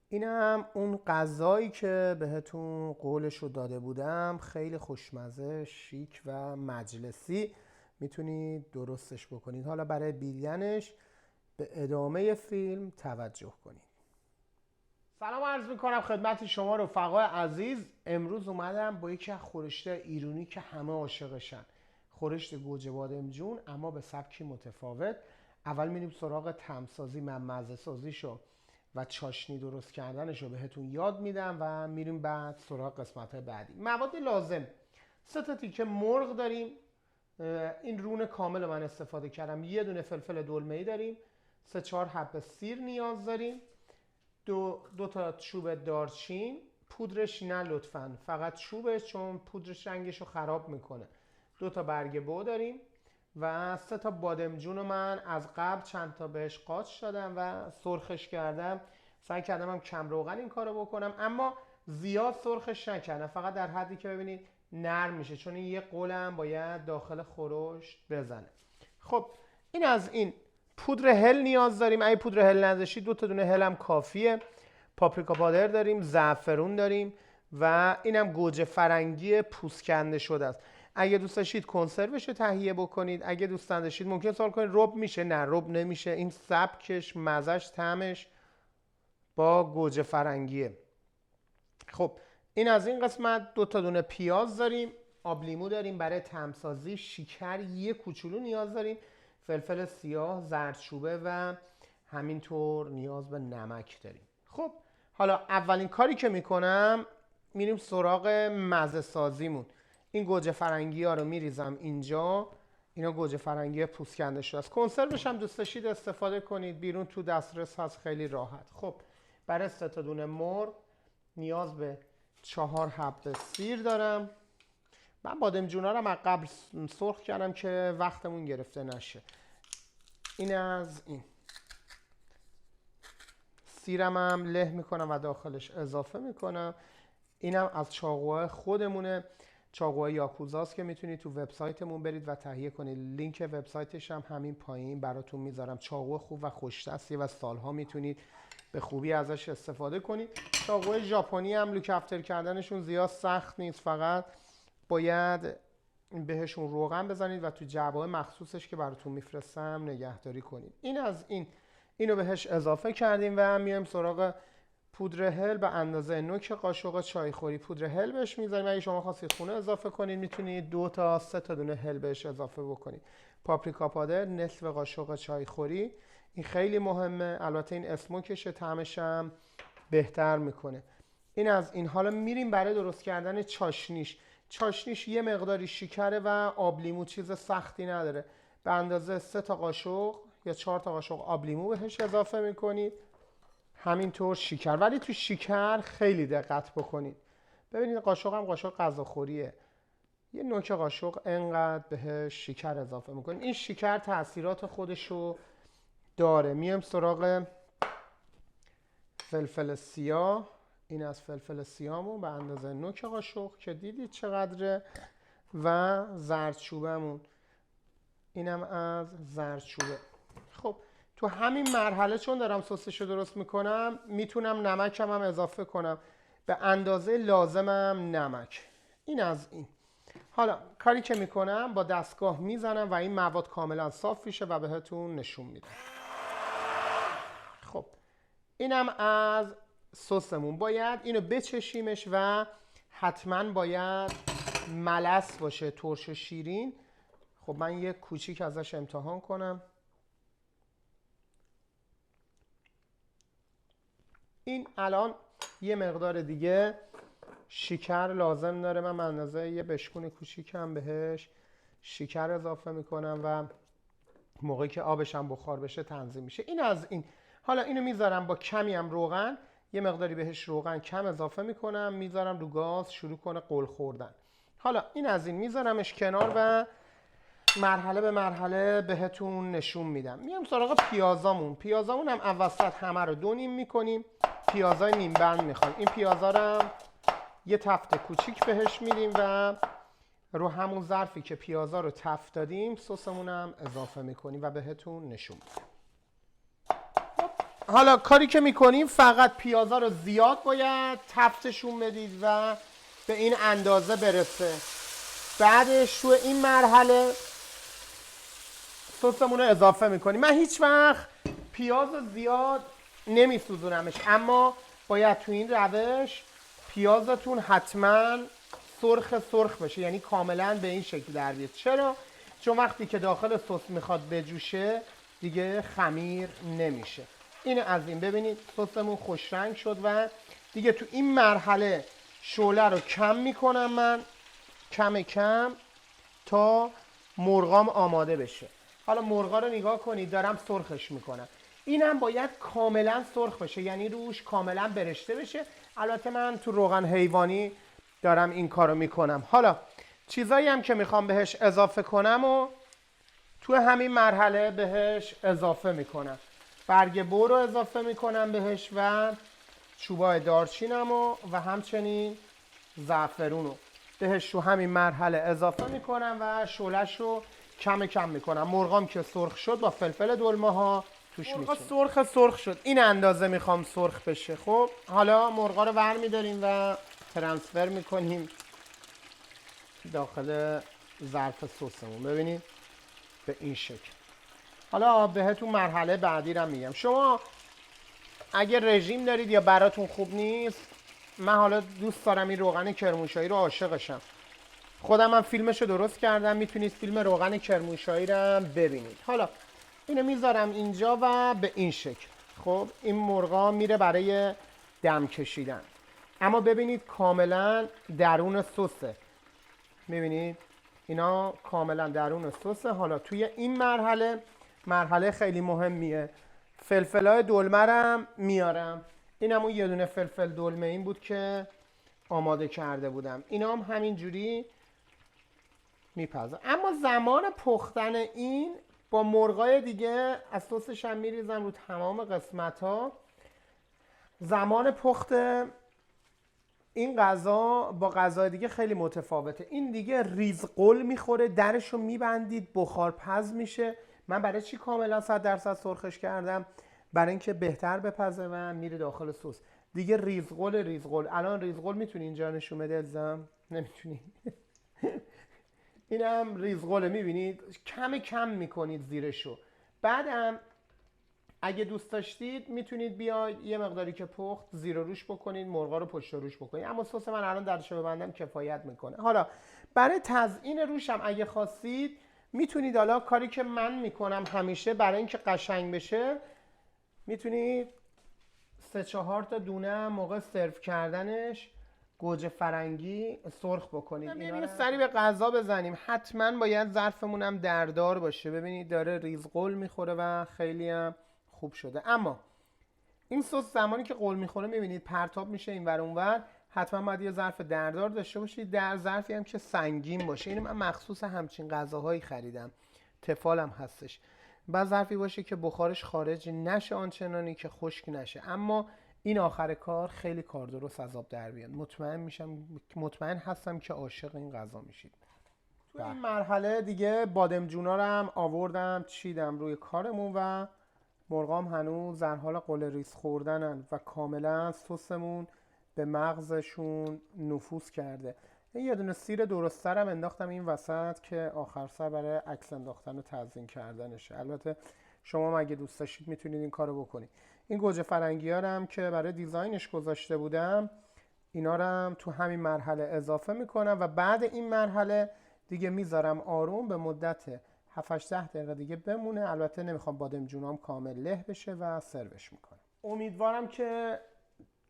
اینم اون غذایی که بهتون قولش رو داده بودم. خیلی خوشمزه، شیک و مجلسی. میتونید درستش بکنید. حالا برای دیدنش به ادامه فیلم توجه کنید. سلام عرض میکنم خدمت شما رفقای عزیز. امروز اومدم با یکی از خورشت ایرانی که همه عاشقشن، خورشت گوجه بادمجون، اما به سبکی متفاوت. اول میریم سراغ طعمسازی، من مزه سازیشو و چاشنی درست کردنشو بهتون یاد میدم و میریم بعد سراغ قسمت بعدی. مواد لازم: 3 تیکه مرغ داریم، این رون کامل من استفاده کردم. یه دونه فلفل دلمه‌ای داریم. 3-4 حب سیر نیاز داریم. دو تا چوب دارچین، پودرش نه لطفا، فقط چوبش، چون پودرش رنگش رو خراب میکنه. 2 تا برگ بو داریم و 3 تا بادمجون رو من از قبل چند تا بهش قاچ دادم و سرخش کردم. سعی کردم هم کم روغن این کارو بکنم، اما زیاد سرخش نکردم، فقط در حدی که ببینید نرم میشه، چون این یه قلم باید داخل خورشت بزنه. خب این از این. پودر هل نیاز داریم. اگه پودر هل نداشتید 2 تا دونه هل هم کافیه. پاپریکا پادر داریم، زعفرون داریم و اینم گوجه فرنگی پوست کنده شده است. اگه دوست داشتید کنسروش رو تهیه بکنید، اگه دوست نداشتید ممکن سوال کنید رب میشه. نه، رب نمیشه. این سبکش، مزش، طعمش با گوجه فرنگیه. خب این از این قسمت. 2 تا دونه پیاز داریم، آب لیمو داریم برای طعمسازی، شکر یه کوچولو نیاز داریم، فلفل سیاه، زردچوبه و همینطور نیاز به نمک داریم. خب حالا اولین کاری که میکنم میریم سراغ مزه سازیمون. این گوجه فرنگی ها رو میریزم اینجا. اینا گوجه فرنگی پوست کنده شده است. کنسروش هم دوست داشتید استفاده کنید، بیرون تو دسترس هست، خیلی راحت. خب برای 3 تا دونه مرغ نیاز به 4 حب سیر دارم. من بادمجونا رو از قبل سرخ کردم که وقتمون گرفته نشه. این از این. سیرم هم له میکنم و داخلش اضافه میکنم. اینم از چاقوهای خودمونه، چاقوهای یاکوزاست که میتونید تو وبسایتمون برید و تهیه کنید. لینک وبسایتش هم همین پایین براتون میذارم. چاقو خوب و خوش دستیه و سالها میتونید به خوبی ازش استفاده کنید. چاقوهای ژاپنی هم لوک افتر کردنشون زیاد سخت نیست، فقط باید بهشون روغن بزنید و تو جعبه‌های مخصوصش که براتون میفرستم نگهداری کنید. این از این. اینو بهش اضافه کردیم و میایم سراغ پودر هل به اندازه نوک قاشق چایخوری پودر هل بهش میذاریم. اگه شما خواستید خونه اضافه کنید میتونید 2 تا 3 تا دونه هل بهش اضافه بکنید. پاپریکا پادر نصف قاشق چایخوری، این خیلی مهمه. البته این اسموکش طعمش هم بهتر میکنه. این از این. حالا میریم برای درست کردن چاشنیش. چاشنیش یه مقداری شکره و آب لیمو، چیز سختی نداره. به اندازه 3 تا قاشق یا 4 تا قاشق آب لیمو بهش اضافه میکنید، همینطور شکر. ولی تو شکر خیلی دقت بکنید. ببینید قاشق هم قاشق غذاخوریه، یه نوک قاشق انقدر بهش شکر اضافه میکنید. این شکر تاثیرات خودشو داره. میام سراغ فلفل سیاه. این از فلفل سیاهمون به اندازه نوک قاشق که دیدید چقدره و زردچوبمون، اینم از زردچوبه. خب تو همین مرحله چون دارم سسشو درست میکنم میتونم نمکم هم اضافه کنم، به اندازه لازمم نمک. این از این. حالا کاری که میکنم با دستگاه میزنم و این مواد کاملا صاف میشه و بهتون نشون میدم. خب اینم از سسمون. باید اینو بچشیمش و حتما باید ملس باشه، ترش و شیرین. خب من یه کوچیک ازش امتحان کنم. این الان یه مقدار دیگه شکر لازم داره. من اندازه یه بشکون کوچیکم بهش شکر اضافه میکنم و موقعی که آبش هم بخار بشه تنظیم میشه. این از این. حالا اینو میذارم با کمی هم روغن، یه مقداری بهش روغن کم اضافه میکنم، میذارم رو گاز شروع کنه قل خوردن. حالا این از این. میذارمش کنار و مرحله به مرحله بهتون نشون میدم. میام سراغ پیازامون. پیازامون هم اوسط همه رو 2 نیم میکنیم. پیازای نیم بند میخوام. این پیازا رو هم یه تفت کوچیک بهش میدیم و رو همون ظرفی که پیازا رو تفت دادیم سسمون هم اضافه میکنیم و بهتون نشون میدم. حالا کاری که میکنیم فقط پیازا رو زیاد باید تفتشون بدید و به این اندازه برسه. بعدش تو این مرحله سسمون رو اضافه میکنیم. من هیچ وقت پیاز زیاد نمیسوزونمش، اما باید تو این روش پیازتون حتما سرخ بشه، یعنی کاملا به این شکل در بیاد. چرا؟ چون وقتی که داخل سس میخواد بجوشه دیگه خمیر نمیشه. این از این. ببینید سسمون خوش رنگ شد و دیگه تو این مرحله شعله رو کم میکنم من، کم تا مرغام آماده بشه. حالا مرغا رو نگاه کنید، دارم سرخش میکنم. اینم باید کاملا سرخ بشه، یعنی روش کاملا برشته بشه. البته من تو روغن حیوانی دارم این کارو میکنم. حالا چیزایی هم که میخوام بهش اضافه کنم و تو همین مرحله بهش اضافه میکنم. برگ بو رو اضافه میکنم بهش و چوبای دارچینم و همچنین زعفرون رو بهش تو همین مرحله اضافه میکنم و شعله‌ش رو کم میکنم. مرغام که سرخ شد با فلفل دلمه ها توش میشه. سرخ شد. این اندازه میخوام سرخ بشه. خب حالا مرغا رو برمیداریم و ترانسفر میکنیم داخل ظرف سسمون. ببینید به این شکل. حالا بهتون مرحله بعدی رو میگم. شما اگه رژیم دارید یا براتون خوب نیست، من حالا دوست دارم این روغن کرمانشاهی رو عاشقشم. خودم هم فیلمش رو درست کردم، میتونید فیلم روغن کرمانشاهی رو ببینید. حالا اینو میذارم اینجا و به این شکل. خب این مرغا میره برای دم کشیدن، اما ببینید کاملا درون سسه. میبینید اینا کاملا درون سسه. حالا توی این مرحله خیلی مهمیه. فلفلای دلمه رم میارم. اینم اون یه دونه فلفل دلمه این بود که آماده کرده بودم. اینا هم همینجوری میپزم. اما زمان پختن این با مرغای دیگه از سسش هم میریزم رو تمام قسمت ها. زمان پخت این غذا با غذای دیگه خیلی متفاوته. این دیگه ریزقل میخوره، درشو میبندید، بخار پز میشه. من برای چی کاملا 100% سرخش کردم؟ برای اینکه بهتر بپزه و میره داخل سس. دیگه ریزقل. الان ریزقل میتونی اینجا نشون بده ازم؟ نمیتونی. اینم ریزقله. میبینید کم میکنید زیرشو. بعدم اگه دوست داشتید میتونید بیاید یه مقداری که پخت زیر و روش بکنید، مرغا رو پشت روش بکنید. اما سس من الان درشو ببندم کفایت میکنه. حالا برای تزیین روشم اگه خواستید میتونید، حالا کاری که من میکنم همیشه برای اینکه قشنگ بشه، میتونید 3-4 تا دونه موقع سرو کردنش گوجه فرنگی سرخ بکنید. اینا رو سری به غذا بزنیم. حتما باید ظرفمونم دردار باشه. ببینید داره ریزقل میخوره و خیلی هم خوب شده. اما این سس زمانی که قل میخوره میبینید پرتاب میشه اینور اونور. حتما باید یه ظرف دردار داشته باشید، در ظرفی هم که سنگین باشه. اینو من مخصوص همچین غذاهایی خریدم، تفالم هستش. بعد ظرفی باشه که بخارش خارج نشه آنچنانی که خشک نشه، اما این آخر کار خیلی کار درست از آب در بیاد. مطمئن هستم که عاشق این غذا میشید. تو این مرحله دیگه بادمجونا رو هم آوردم چیدم روی کارمون و مرغام هنوز در حال قله ریز خوردنن و کاملا سسمون به مغزشون نفوذ کرده. یه دونه سیر درست‌ترم انداختم این وسط که آخر سر برای عکس انداختن و تزیین کردنشه. البته شما اگه دوست داشتید میتونید این کارو بکنید. این گوجه فرنگی ها هم که برای دیزاینش گذاشته بودم، اینا رو هم تو همین مرحله اضافه میکنم و بعد این مرحله دیگه میذارم آروم به مدت 7-8 دقیقه دیگه بمونه. البته نمیخوام بادمجونام کامل له بشه و سروش میکنم. امیدوارم که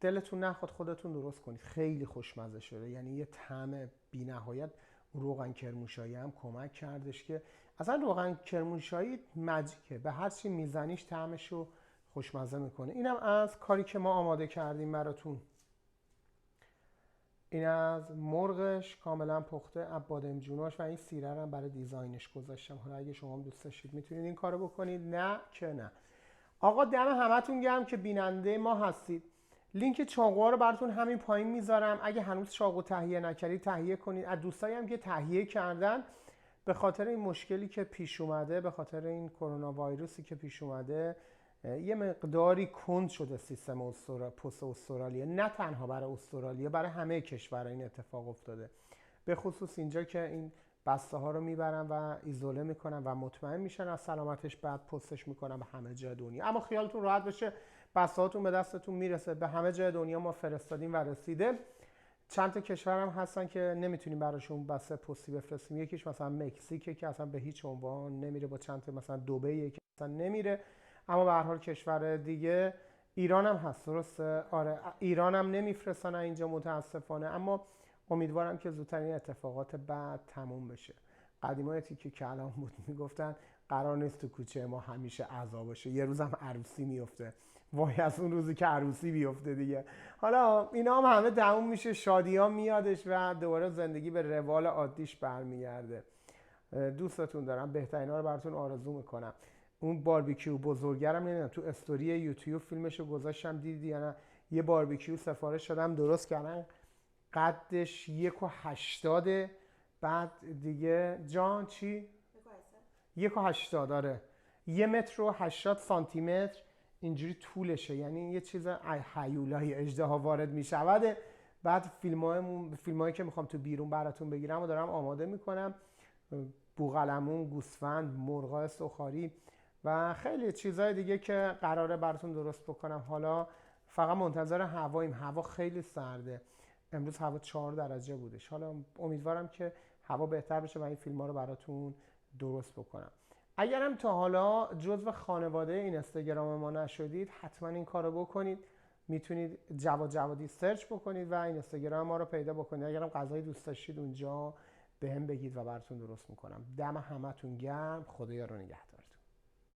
دلتون نخواد خودتون درست کنید. خیلی خوشمزه شده، یعنی یه طعم بی‌نهایت. روغن کرمانشاهی هم کمک کردش که اصلا روغن کرمانشاهی مجیکه، به هر چی میزنیش طعمشو خوشمزه میکنه. اینم از کاری که ما آماده کردیم براتون. این از مرغش کاملا پخته، بادمجوناش و این سیره هم برای دیزاینش گذاشتم. حالا اگه شما هم دوست داشتید میتونید این کارو بکنید، نه که نه. آقا دم همتون گرم که بیننده ما هستید. لینک چاقوها رو براتون همین پایین میذارم. اگه هنوز چاقو تهیه نکردید تهیه کنید. از دوستایی هم که تهیه کردن به خاطر این مشکلی که پیش اومده، به خاطر این کرونا ویروسی که پیش اومده، یه مقداری کند شده سیستم پست استرالیا، نه تنها برای استرالیا، برای همه کشورها این اتفاق افتاده. به خصوص اینجا که این بسته ها رو میبرن و ایزوله میکنن و مطمئن میشن از سلامتش، بعد پستش میکنن به همه جای دنیا. اما خیالتون راحت بشه، بسته هاتون به دستتون میرسه، به همه جای دنیا ما فرستادیم و رسیده. چند تا کشور هم هستن که نمیتونیم براشون بسته پستی بفرستیم. یکیش مثلا مکزیکه که اصلا به هیچ عنوان نمیره، با چند تا مثلا دبی که اصلا نمیره. اما به هر حال کشور دیگه، ایران هم هست، درسته؟ آره، ایران هم نمیفرستن اینجا متاسفانه. اما امیدوارم که زودتر این اتفاقات بعد تموم بشه. قدیما تیکه کلام بود میگفتن قرار نیست تو کوچه ما همیشه عزا باشه، یه روزم عروسی میفته. وای از اون روزی که عروسی بیفته دیگه. حالا اینا هم همه تموم میشه، شادی ها میادش و دوباره زندگی به روال عادیش برمیگرده. دوستتون دارم، بهترین ها رو براتون آرزو میکنم. اون باربیکیو بزرگرم نمیدونم تو استوری یوتیوب فیلمشو گذاشتم دیدی یا نه؟ یه باربیکیو سفارش دادم درست کردن، قدش 1.80، بعد دیگه جان چی؟ 1.80، آره، 1.80 سانتی متر اینجوری طولشه، یعنی یه چیز هیولای اژدها وارد میشود. بعد فیلمایی که میخوام تو بیرون براتون بگیرم و دارم آماده میکنم، بوقلمون، گوسفند، مرغای سوخاری و خیلی چیزهای دیگه که قراره براتون درست بکنم. حالا فقط منتظر هواییم، هوا خیلی سرده، امروز هوا 4 درجه بودش. حالا امیدوارم که هوا بهتر بشه و این فیلم ها رو براتون درست بکنم. اگرم تا حالا جزو خانواده این اینستاگرام ما نشدید، حتما این کارو بکنید. میتونید جواد جوادی سرچ بکنید و اینستاگرام ما رو پیدا بکنید. اگرم غذای دوست داشتید اونجا بهم بگید و براتون درست میکنم. دم همتون گرم، خدایا رو نگهدار.